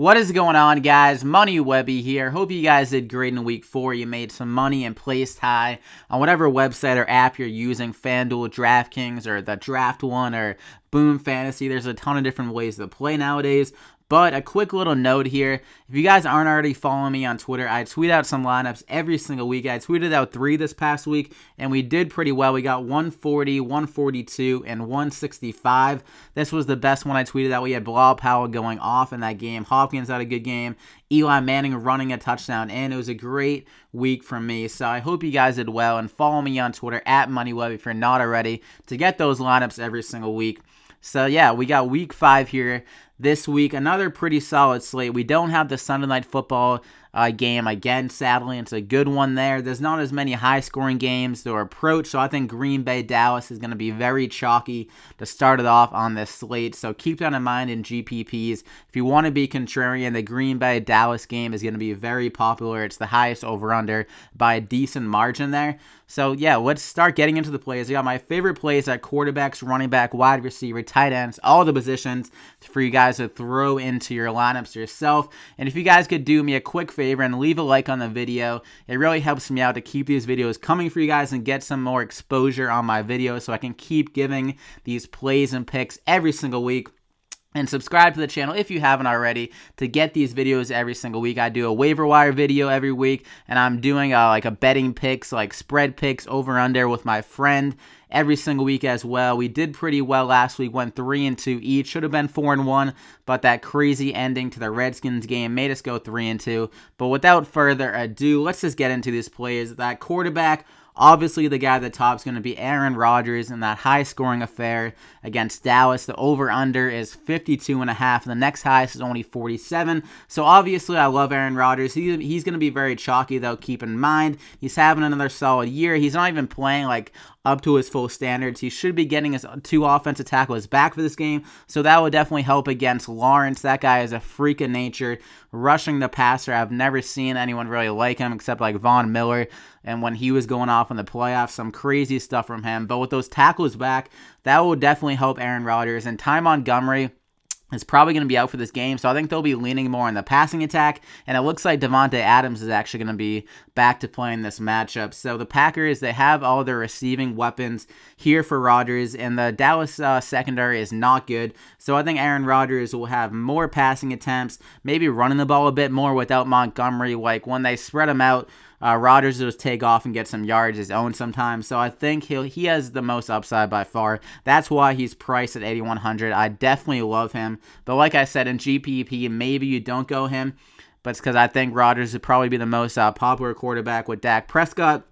What is going on, guys? Money Webby here. Hope you guys did great in week 4. You made some money and placed high on whatever website or app you're using, FanDuel, DraftKings, or the Draft One, or Boom Fantasy. There's a ton of different ways to play nowadays. But a quick little note here, if you guys aren't already following me on Twitter, I tweet out some lineups every single week. I tweeted out 3 this past week, and we did pretty well. We got 140, 142, and 165. This was the best one I tweeted out. We had Bilal Powell going off in that game. Hopkins had a good game. Eli Manning running a touchdown, and it was a great week for me. So I hope you guys did well, and follow me on Twitter at MoneyWeb if you're not already to get those lineups every single week. So yeah, we got week 5 here. This week, another pretty solid slate. We don't have the Sunday Night Football game again, sadly. It's a good one there. There's not as many high-scoring games to approach, so I think Green Bay Dallas is going to be very chalky to start it off on this slate. So keep that in mind in GPPs. If you want to be contrarian, the Green Bay Dallas game is going to be very popular. It's the highest over-under by a decent margin there. So yeah, let's start getting into the plays. I got my favorite plays at quarterbacks, running back, wide receiver, tight ends, all the positions for you guys to throw into your lineups yourself. And if you guys could do me a quick favor and leave a like on the video, it really helps me out to keep these videos coming for you guys and get some more exposure on my videos so I can keep giving these plays and picks every single week. And subscribe to the channel if you haven't already to get these videos every single week. I do a waiver wire video every week, and I'm doing like a betting picks, like spread picks over under with my friend every single week as well. We did pretty well last week, went 3-2 each. Should have been 4-1, but that crazy ending to the Redskins game made us go 3-2. But without further ado, let's just get into these plays. That quarterback, obviously, the guy at the top is going to be Aaron Rodgers in that high-scoring affair against Dallas. The over-under is 52.5. The next highest is only 47. So, obviously, I love Aaron Rodgers. He's going to be very chalky, though. Keep in mind, he's having another solid year. He's not even playing, like, up to his full standards. He should be getting his 2 offensive tackles back for this game, so that would definitely help against Lawrence. That guy is a freak of nature, rushing the passer. I've never seen anyone really like him except like Von Miller, and when he was going off in the playoffs, some crazy stuff from him. But with those tackles back, that will definitely help Aaron Rodgers. And Ty Montgomery is probably going to be out for this game, so I think they'll be leaning more on the passing attack, and it looks like DeVante Adams is actually going to be back to playing this matchup. So the Packers, they have all their receiving weapons here for Rodgers, and the Dallas secondary is not good, so I think Aaron Rodgers will have more passing attempts, maybe running the ball a bit more without Montgomery. Like when they spread him out, Rodgers will just take off and get some yards his own sometimes. So I think he has the most upside by far. That's why he's priced at 8,100. I definitely love him. But like I said, in GPP, maybe you don't go him. But it's because I think Rodgers would probably be the most popular quarterback with Dak Prescott.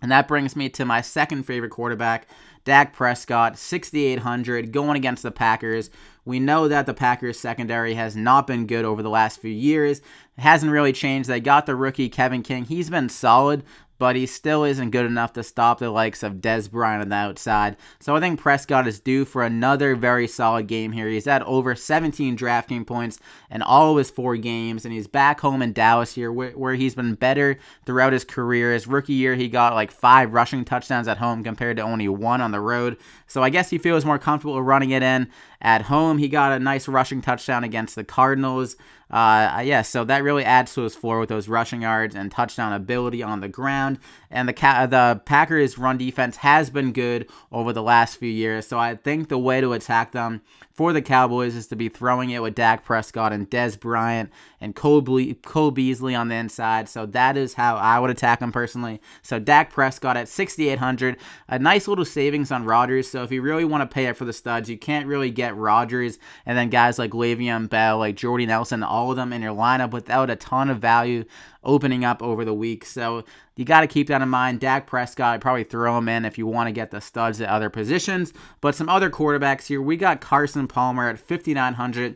And that brings me to my second favorite quarterback, Dak Prescott, 6,800, going against the Packers. We know that the Packers secondary has not been good over the last few years. It hasn't really changed. They got the rookie Kevin King. He's been solid, but he still isn't good enough to stop the likes of Dez Bryant on the outside. So I think Prescott is due for another very solid game here. He's at over 17 DraftKings points in all of his 4 games, and he's back home in Dallas here where he's been better throughout his career. His rookie year, he got like 5 rushing touchdowns at home compared to only 1 on the road. So I guess he feels more comfortable running it in at home. He got a nice rushing touchdown against the Cardinals. So that really adds to his floor with those rushing yards and touchdown ability on the ground. And the Packers' run defense has been good over the last few years. So I think the way to attack them for the Cowboys is to be throwing it with Dak Prescott and Dez Bryant and Cole Beasley on the inside. So that is how I would attack them personally. So Dak Prescott at 6,800, a nice little savings on Rodgers. So if you really want to pay it for the studs, you can't really get Rodgers and then guys like Le'Veon Bell, like Jordy Nelson, all of them in your lineup without a ton of value opening up over the week. So you got to keep that in mind. Dak Prescott, I'd probably throw him in if you want to get the studs at other positions. But some other quarterbacks here, we got Carson Palmer at 5,900.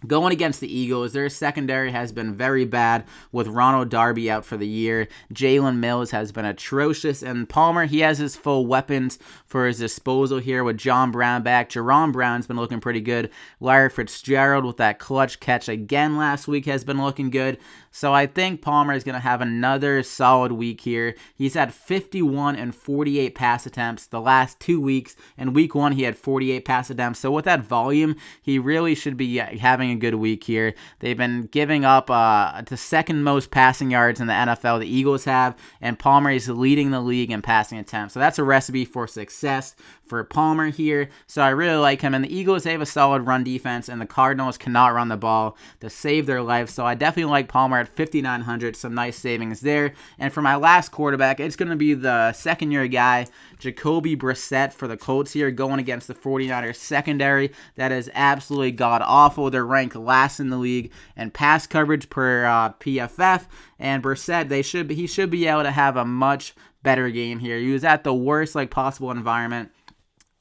Going against the Eagles, their secondary has been very bad with Ronald Darby out for the year. Jalen Mills has been atrocious, and Palmer, he has his full weapons for his disposal here with John Brown back. Jerome Brown's been looking pretty good. Larry Fitzgerald with that clutch catch again last week has been looking good. So I think Palmer is going to have another solid week here. He's had 51 and 48 pass attempts the last 2 weeks. In week 1, he had 48 pass attempts. So with that volume, he really should be having having a good week here. They've been giving up the second most passing yards in the NFL, the Eagles have, and Palmer is leading the league in passing attempts. So that's a recipe for success for Palmer here. So I really like him. And the Eagles, they have a solid run defense, and the Cardinals cannot run the ball to save their life. So I definitely like Palmer at 5,900. Some nice savings there. And for my last quarterback, it's going to be the second-year guy, Jacoby Brissett for the Colts here, going against the 49ers secondary. That is absolutely god-awful. They're ranked last in the league in pass coverage per PFF. And Brissett, he should be able to have a much better game here. He was at the worst possible environment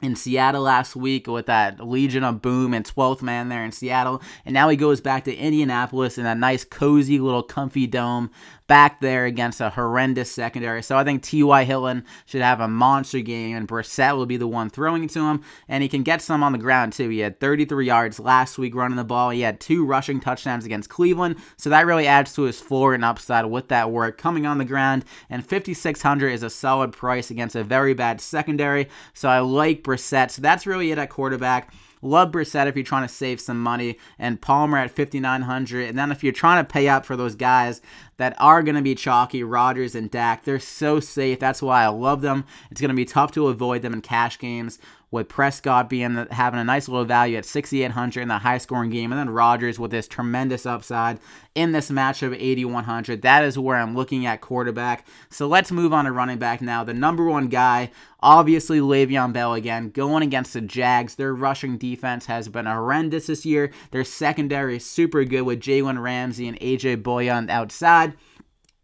in Seattle last week with that Legion of Boom and 12th man there in Seattle. And now he goes back to Indianapolis in a nice, cozy, little comfy dome back there against a horrendous secondary. So I think T.Y. Hilton should have a monster game, and Brissett will be the one throwing it to him. And he can get some on the ground, too. He had 33 yards last week running the ball. He had 2 rushing touchdowns against Cleveland. So that really adds to his floor and upside with that work coming on the ground. And 5,600 is a solid price against a very bad secondary. So I like Brissett. So that's really it at quarterback. Love Brissett if you're trying to save some money, and Palmer at 5,900. And then if you're trying to pay up for those guys that are going to be chalky, Rodgers and Dak, they're so safe. That's why I love them. It's going to be tough to avoid them in cash games, with Prescott having a nice little value at 6,800 in the high-scoring game, and then Rodgers with this tremendous upside in this matchup at 8,100. That is where I'm looking at quarterback. So let's move on to running back now. The number one guy, obviously Le'Veon Bell again, going against the Jags. Their rushing defense has been horrendous this year. Their secondary is super good with Jalen Ramsey and A.J. Boya on the outside.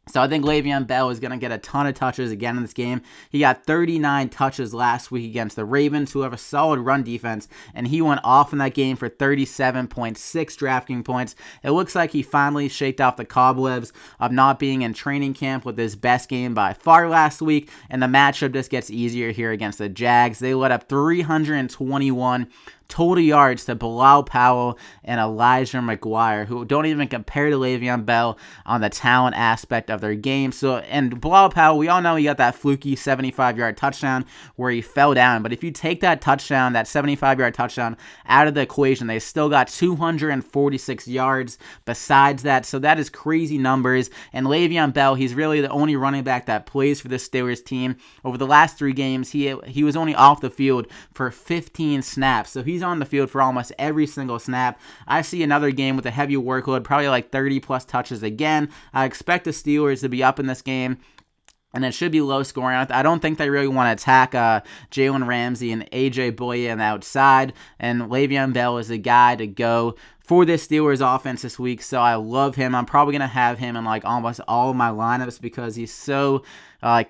So I think Le'Veon Bell is going to get a ton of touches again in this game. He got 39 touches last week against the Ravens, who have a solid run defense, and he went off in that game for 37.6 DraftKings points. It looks like he finally shaked off the cobwebs of not being in training camp with his best game by far last week, and the matchup just gets easier here against the Jags. They let up 321 total yards to Bilal Powell and Elijah McGuire, who don't even compare to Le'Veon Bell on the talent aspect of their game. So, and Bilal Powell, we all know he got that fluky 75-yard touchdown where he fell down. But if you take that touchdown, that 75-yard touchdown, out of the equation, they still got 246 yards besides that. So that is crazy numbers. And Le'Veon Bell, he's really the only running back that plays for the Steelers team. Over the last 3 games, he was only off the field for 15 snaps. So he's on the field for almost every single snap. I see another game with a heavy workload, probably like 30 plus touches again. I expect the Steelers to be up in this game, and it should be low scoring. I don't think they really want to attack Jalen Ramsey and A.J. Boya on the outside, and Le'Veon Bell is the guy to go for this Steelers offense this week, so I love him. I'm probably going to have him in almost all of my lineups because he's so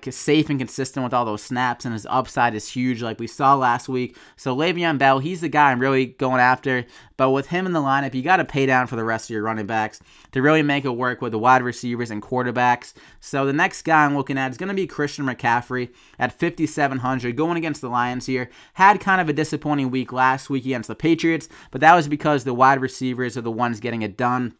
safe and consistent with all those snaps, and his upside is huge like we saw last week. So Le'Veon Bell, he's the guy I'm really going after, but with him in the lineup, you got to pay down for the rest of your running backs to really make it work with the wide receivers and quarterbacks. So the next guy I'm looking at is going to be Christian McCaffrey at 5,700, going against the Lions here. Had kind of a disappointing week last week against the Patriots, but that was because the wide receivers are the ones getting it done.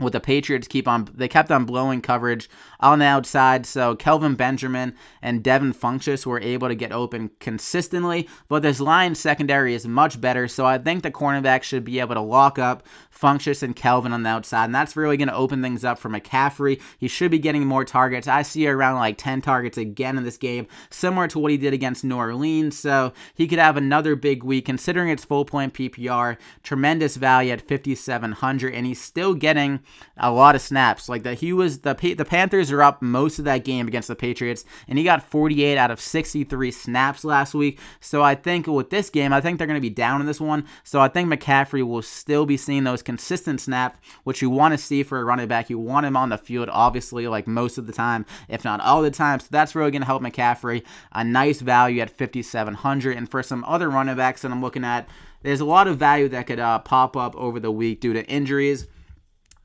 With the Patriots kept on blowing coverage on the outside, so Kelvin Benjamin and Devin Funchess were able to get open consistently, but this Lions secondary is much better, so I think the cornerback should be able to lock up Funchess and Kelvin on the outside, and that's really going to open things up for McCaffrey. He should be getting more targets. I see around 10 targets again in this game, similar to what he did against New Orleans, so he could have another big week, considering it's full point PPR, tremendous value at 5,700, and he's still getting a lot of snaps. The Panthers are up most of that game against the Patriots, and he got 48 out of 63 snaps last week. So I think with this game, I think they're going to be down in this one. So I think McCaffrey will still be seeing those consistent snaps, which you want to see for a running back. You want him on the field, obviously, most of the time, if not all the time. So that's really going to help McCaffrey. A nice value at 5,700. And for some other running backs that I'm looking at, there's a lot of value that could pop up over the week due to injuries.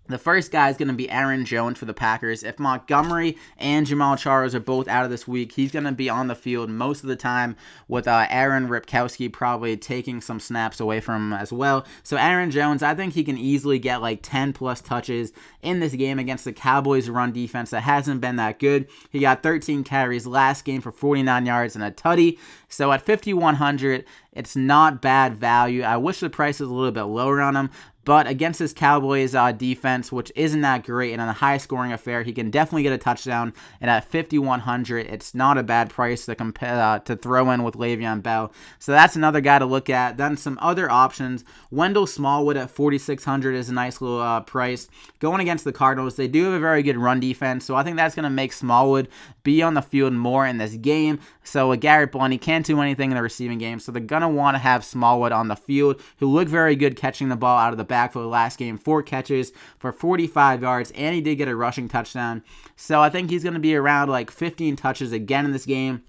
The first guy is going to be Aaron Jones for the Packers. If Montgomery and Jamal Charles are both out of this week, he's going to be on the field most of the time, with Aaron Ripkowski probably taking some snaps away from him as well. So Aaron Jones, I think he can easily get 10 plus touches in this game against the Cowboys run defense that hasn't been that good. He got 13 carries last game for 49 yards and a tutty. So at 5,100, it's not bad value. I wish the price was a little bit lower on him, But against this Cowboys defense, which isn't that great, and in a high-scoring affair, he can definitely get a touchdown. And at 5,100, it's not a bad price to throw in with Le'Veon Bell. So that's another guy to look at. Then some other options. Wendell Smallwood at 4,600 is a nice little price. Going against the Cardinals, they do have a very good run defense, so I think that's going to make Smallwood be on the field more in this game. So with Garrett Blount, he can't do anything in the receiving game, so they're going to want to have Smallwood on the field, who looked very good catching the ball out of the backfield last game. 4 catches for 45 yards, and he did get a rushing touchdown. So I think he's going to be around like 15 touches again in this game.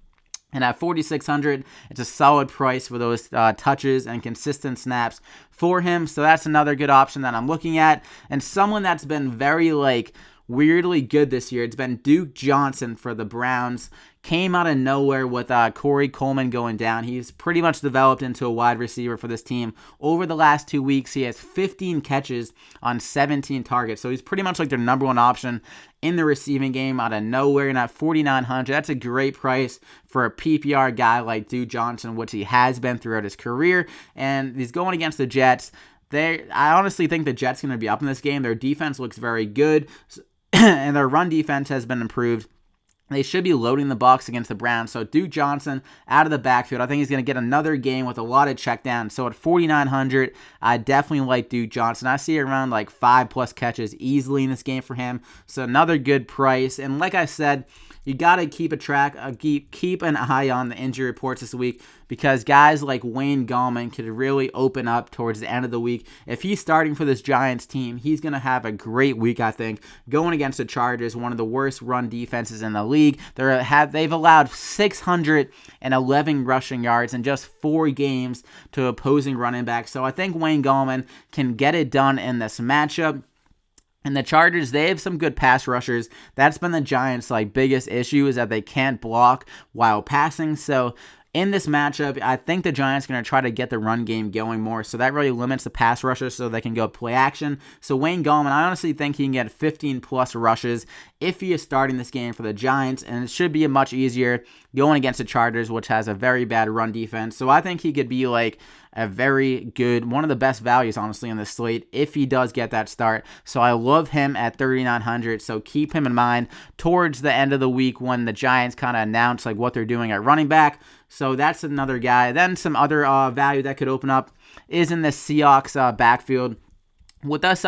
And at 4,600, it's a solid price for those touches and consistent snaps for him. So that's another good option that I'm looking at. And someone that's been very, weirdly good this year, it's been Duke Johnson for the Browns. Came out of nowhere with Corey Coleman going down. He's pretty much developed into a wide receiver for this team. Over the last 2 weeks, he has 15 catches on 17 targets. So he's pretty much like their number one option in the receiving game out of nowhere. And at 4,900, that's a great price for a PPR guy like Duke Johnson, which he has been throughout his career. And he's going against the Jets. I honestly think the Jets are going to be up in this game. Their defense looks very good, and their run defense has been improved. They should be loading the box against the Browns. So Duke Johnson out of the backfield. I think he's going to get another game with a lot of checkdowns. So at 4,900, I definitely like Duke Johnson. I see around 5+ catches easily in this game for him. So another good price. And like I said, you got to keep an eye on the injury reports this week, because guys like Wayne Gallman could really open up towards the end of the week. If he's starting for this Giants team, he's going to have a great week, I think, going against the Chargers, one of the worst run defenses in the league. They've allowed 611 rushing yards in just 4 games to opposing running backs. So I think Wayne Gallman can get it done in this matchup. And the Chargers, they have some good pass rushers. That's been the Giants' biggest issue, is that they can't block while passing. So in this matchup, I think the Giants are going to try to get the run game going more. So that really limits the pass rushers so they can go play action. So Wayne Gallman, I honestly think he can get 15+ rushes if he is starting this game for the Giants. And it should be much easier going against the Chargers, which has a very bad run defense. So I think he could be a very good, one of the best values, honestly, in the slate if he does get that start. So I love him at 3,900. So keep him in mind towards the end of the week when the Giants kind of announce what they're doing at running back. So that's another guy. Then some other value that could open up is in the Seahawks backfield. With us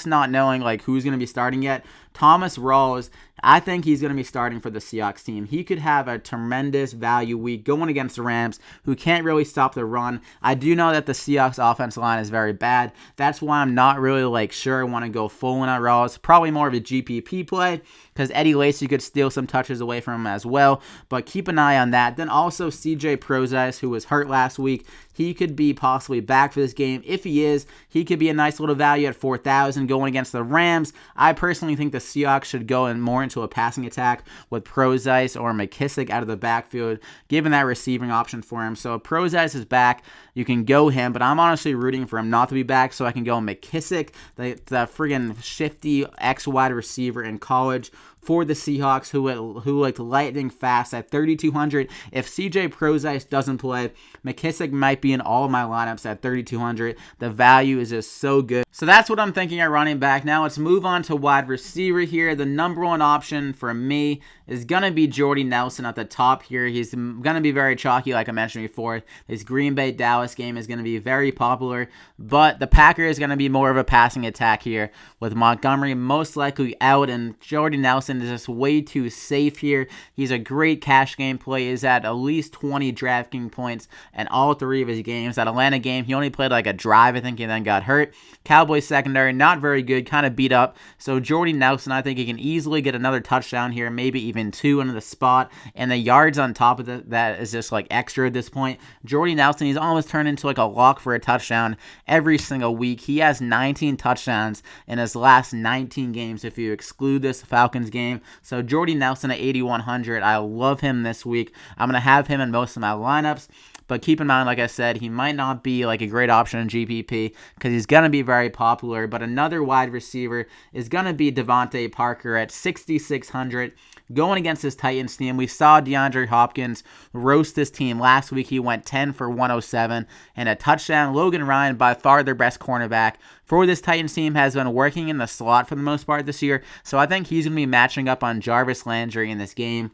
not knowing who's going to be starting yet, Thomas Rawls, I think he's going to be starting for the Seahawks team. He could have a tremendous value week going against the Rams, who can't really stop the run. I do know that the Seahawks offensive line is very bad. That's why I'm not really sure I want to go full in on Rawls. Probably more of a GPP play, because Eddie Lacy could steal some touches away from him as well. But keep an eye on that. Then also CJ Prozis, who was hurt last week. He could be possibly back for this game. If he is, he could be a nice little value at 4,000 going against the Rams. I personally think the Seahawks should go more into a passing attack with Prozis or McKissick out of the backfield, given that receiving option for him. So if Prozis is back, you can go him, but I'm honestly rooting for him not to be back, so I can go McKissick, the friggin' shifty ex-wide receiver in college for the Seahawks, who like lightning fast at 3,200. If CJ Prozis doesn't play, McKissick might be in all of my lineups at 3,200. The value is just so good. So that's what I'm thinking at running back. Now let's move on to wide receiver here. The number one option for me is going to be Jordy Nelson at the top here. He's going to be very chalky, like I mentioned before. This Green Bay-Dallas game is going to be very popular, but the Packers is going to be more of a passing attack here with Montgomery most likely out, and Jordy Nelson is just way too safe here. He's a great cash game play. He's at least 20 DraftKings points in all 3 of his games. That Atlanta game, he only played like a drive, I think, and then got hurt. Cowboys secondary, not very good, kind of beat up. So Jordy Nelson, I think he can easily get another touchdown here, maybe even 2 into the spot. And the yards on top of that is just like extra at this point. Jordy Nelson, he's almost turned into like a lock for a touchdown every single week. He has 19 touchdowns in his last 19 games if you exclude this Falcons game. So Jordy Nelson at 8,100, I love him this week. I'm going to have him in most of my lineups. But keep in mind, like I said, he might not be like a great option in GPP because he's going to be very popular. But another wide receiver is going to be DeVante Parker at 6,600. Going against this Titans team, we saw DeAndre Hopkins roast this team. Last week, he went 10 for 107 and a touchdown. Logan Ryan, by far their best cornerback, for this Titans team has been working in the slot for the most part this year, so I think he's going to be matching up on Jarvis Landry in this game.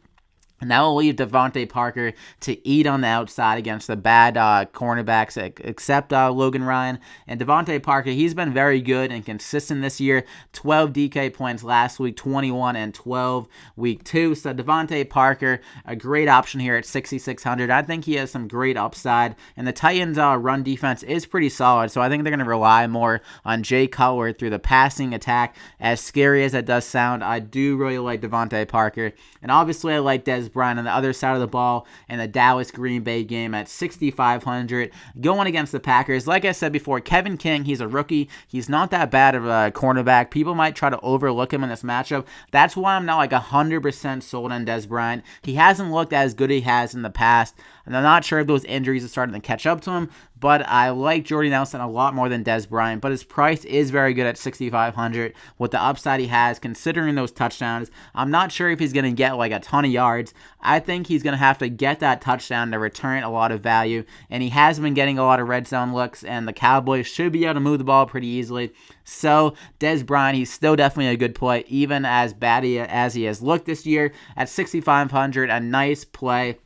And that will leave DeVante Parker to eat on the outside against the bad cornerbacks, except Logan Ryan. And DeVante Parker, he's been very good and consistent this year. 12 DK points last week, 21 and 12 week 2. So DeVante Parker, a great option here at 6,600. I think he has some great upside. And the Titans' run defense is pretty solid, so I think they're going to rely more on Jay Cutler through the passing attack. As scary as that does sound, I do really like DeVante Parker. And obviously, I like Des Bryant on the other side of the ball in the Dallas-Green Bay game at 6,500 going against the Packers. Like I said before, Kevin King, he's a rookie. He's not that bad of a cornerback. People might try to overlook him in this matchup. That's why I'm not like 100% sold on Des Bryant. He hasn't looked as good as he has in the past, and I'm not sure if those injuries are starting to catch up to him, but I like Jordy Nelson a lot more than Des Bryant, but his price is very good at 6,500 with the upside he has, considering those touchdowns. I'm not sure if he's going to get like a ton of yards. I think he's going to have to get that touchdown to return a lot of value, and he has been getting a lot of red zone looks, and the Cowboys should be able to move the ball pretty easily. So Des Bryant, he's still definitely a good play, even as bad as he has looked this year. At 6,500, a nice play.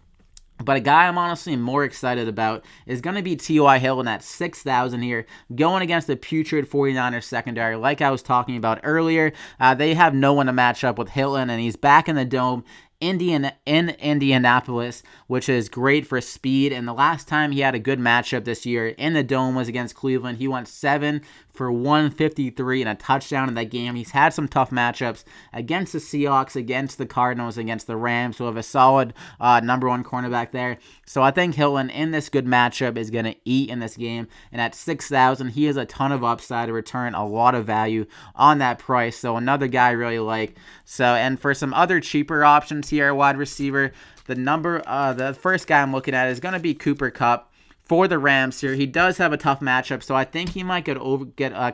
But a guy I'm honestly more excited about is going to be T.Y. Hilton at 6,000 here, going against the putrid 49ers secondary. Like I was talking about earlier, they have no one to match up with Hilton, and he's back in the Dome in Indianapolis, which is great for speed. And the last time he had a good matchup this year in the Dome was against Cleveland. He went 7 for 153 and a touchdown in that game. He's had some tough matchups against the Seahawks, against the Cardinals, against the Rams, who have a solid number one cornerback there. So I think Hilton in this good matchup is going to eat in this game. And at 6,000, he has a ton of upside to return a lot of value on that price. So another guy I really like. So, and for some other cheaper options here, wide receiver, the first guy I'm looking at is going to be Cooper Kupp for the Rams here. He does have a tough matchup, so I think he might get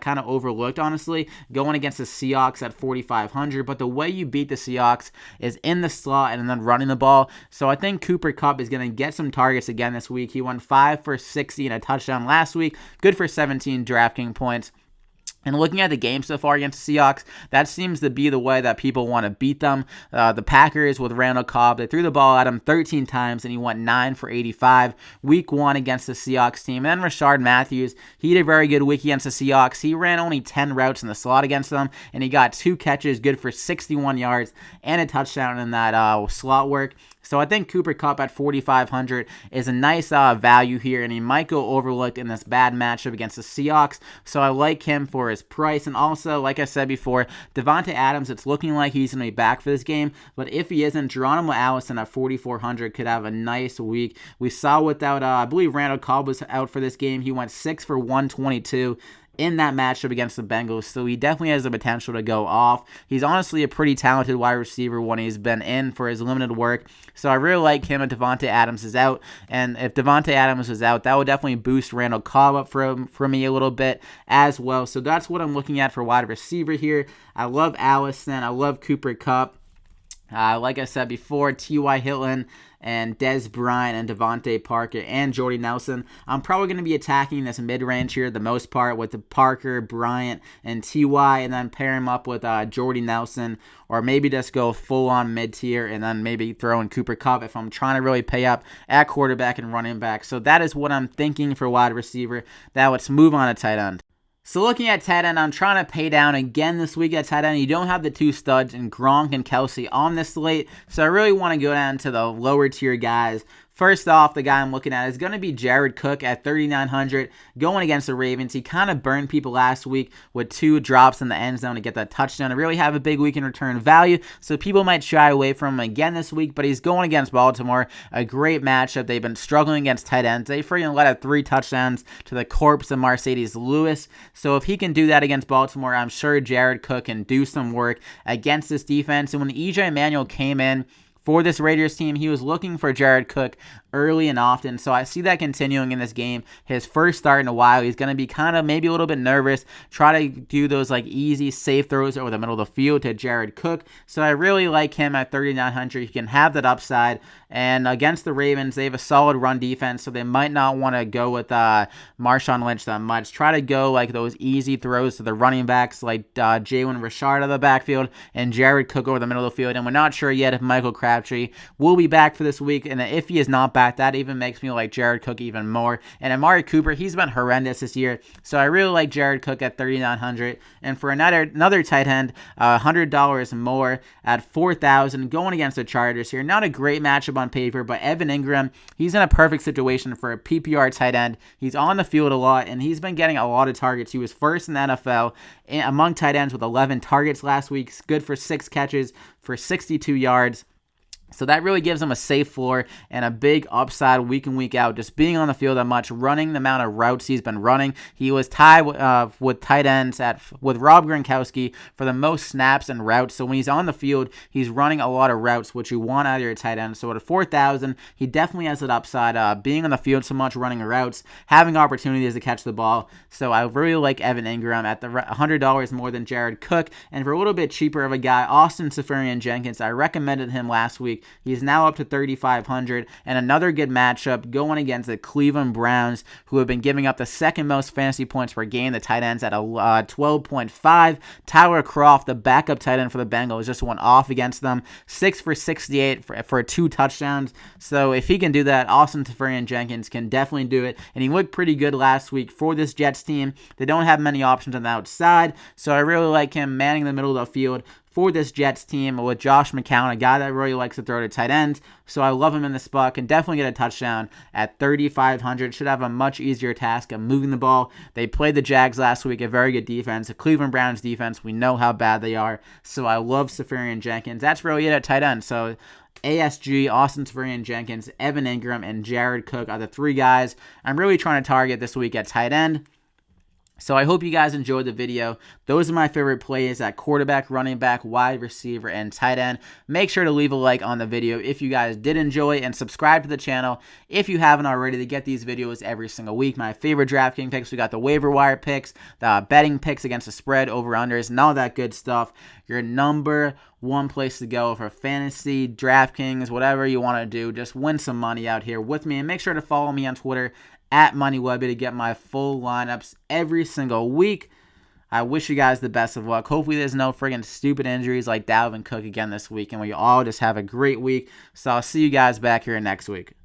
kind of overlooked, honestly, going against the Seahawks at 4,500. But the way you beat the Seahawks is in the slot and then running the ball. So I think Cooper Kupp is going to get some targets again this week. He went 5 for 60 and a touchdown last week. Good for 17 DraftKings points. And looking at the game so far against the Seahawks, that seems to be the way that people want to beat them. The Packers with Randall Cobb, they threw the ball at him 13 times, and he went 9 for 85. Week 1 against the Seahawks team. And then Rashard Matthews, he had a very good week against the Seahawks. He ran only 10 routes in the slot against them, and he got 2 catches, good for 61 yards, and a touchdown in that slot work. So I think Cooper Kupp at 4,500 is a nice value here, and he might go overlooked in this bad matchup against the Seahawks. So I like him for his price. And also, like I said before, Davante Adams, it's looking like he's going to be back for this game. But if he isn't, Geronimo Allison at 4,400 could have a nice week. We saw without, I believe Randall Cobb was out for this game. He went 6 for 122. In that matchup against the Bengals, so he definitely has the potential to go off. He's honestly a pretty talented wide receiver when he's been in for his limited work, so I really like him if Davante Adams is out. And if Davante Adams is out, that would definitely boost Randall Cobb up for me a little bit as well. So that's what I'm looking at for wide receiver here. I love Allison. I love Cooper Kupp. Like I said before, T.Y. Hilton and Des Bryant and DeVante Parker and Jordy Nelson. I'm probably going to be attacking this mid-range here the most part with the Parker, Bryant, and T.Y. and then pair him up with Jordy Nelson, or maybe just go full-on mid-tier and then maybe throw in Cooper Kupp if I'm trying to really pay up at quarterback and running back. So that is what I'm thinking for wide receiver. Now let's move on to tight end. So looking at tight end, I'm trying to pay down again this week at tight end. You don't have the two studs in Gronk and Kelsey on this slate, so I really want to go down to the lower tier guys. First off, the guy I'm looking at is going to be Jared Cook at 3,900 going against the Ravens. He kind of burned people last week with 2 drops in the end zone to get that touchdown to really have a big week in return value, so people might shy away from him again this week, but he's going against Baltimore, a great matchup. They've been struggling against tight ends. They freaking let out 3 touchdowns to the corpse of Mercedes Lewis, so if he can do that against Baltimore, I'm sure Jared Cook can do some work against this defense. And when EJ Manuel came in for this Raiders team, he was looking for Jared Cook early and often. So I see that continuing in this game. His first start in a while, he's going to be kind of maybe a little bit nervous, try to do those like easy, safe throws over the middle of the field to Jared Cook. So I really like him at 3,900. He can have that upside. And against the Ravens, they have a solid run defense, so they might not want to go with Marshawn Lynch that much. Try to go like those easy throws to the running backs like Jalen Richard out of the backfield and Jared Cook over the middle of the field. And we're not sure yet if Michael Crabtree will be back for this week. And if he is not back, that even makes me like Jared Cook even more. And Amari Cooper, he's been horrendous this year. So I really like Jared Cook at 3,900. And for another tight end, $100 more at 4,000 going against the Chargers here. Not a great matchup on paper, but Evan Engram, he's in a perfect situation for a PPR tight end. He's on the field a lot, and he's been getting a lot of targets. He was first in the NFL among tight ends with 11 targets last week. He's good for 6 catches for 62 yards. So that really gives him a safe floor and a big upside week in, week out. Just being on the field that much, running the amount of routes he's been running. He was tied with tight ends with Rob Gronkowski for the most snaps and routes. So when he's on the field, he's running a lot of routes, which you want out of your tight end. So at 4,000, he definitely has that upside. Being on the field so much, running routes, having opportunities to catch the ball. So I really like Evan Engram at the $100 more than Jared Cook. And for a little bit cheaper of a guy, Austin Seferian-Jenkins, I recommended him last week. He's now up to 3,500, and another good matchup going against the Cleveland Browns, who have been giving up the second most fantasy points per game. The tight ends at 12.5. Tyler Kroft, the backup tight end for the Bengals, just went off against them. 6 for 68 for 2 touchdowns. So if he can do that, Austin Seferian-Jenkins can definitely do it, and he looked pretty good last week for this Jets team. They don't have many options on the outside, so I really like him manning the middle of the field for this Jets team with Josh McCown, a guy that really likes to throw to tight ends. So I love him in this spot. Can definitely get a touchdown at 3,500. Should have a much easier task of moving the ball. They played the Jags last week, a very good defense. The Cleveland Browns defense, we know how bad they are. So I love Seferian-Jenkins. That's really it at tight end. So ASG, Austin Seferian-Jenkins, Evan Engram, and Jared Cook are the 3 guys I'm really trying to target this week at tight end. So I hope you guys enjoyed the video. Those are my favorite plays at quarterback, running back, wide receiver, and tight end. Make sure to leave a like on the video if you guys did enjoy, and subscribe to the channel if you haven't already to get these videos every single week. My favorite DraftKings picks, we got the waiver wire picks, the betting picks against the spread, over-unders, and all that good stuff. Your number one place to go for fantasy, DraftKings, whatever you want to do. Just win some money out here with me, and make sure to follow me on Twitter at MoneyWebby to get my full lineups every single week. I wish you guys the best of luck. Hopefully there's no friggin' stupid injuries like Dalvin Cook again this week, and we all just have a great week. So I'll see you guys back here next week.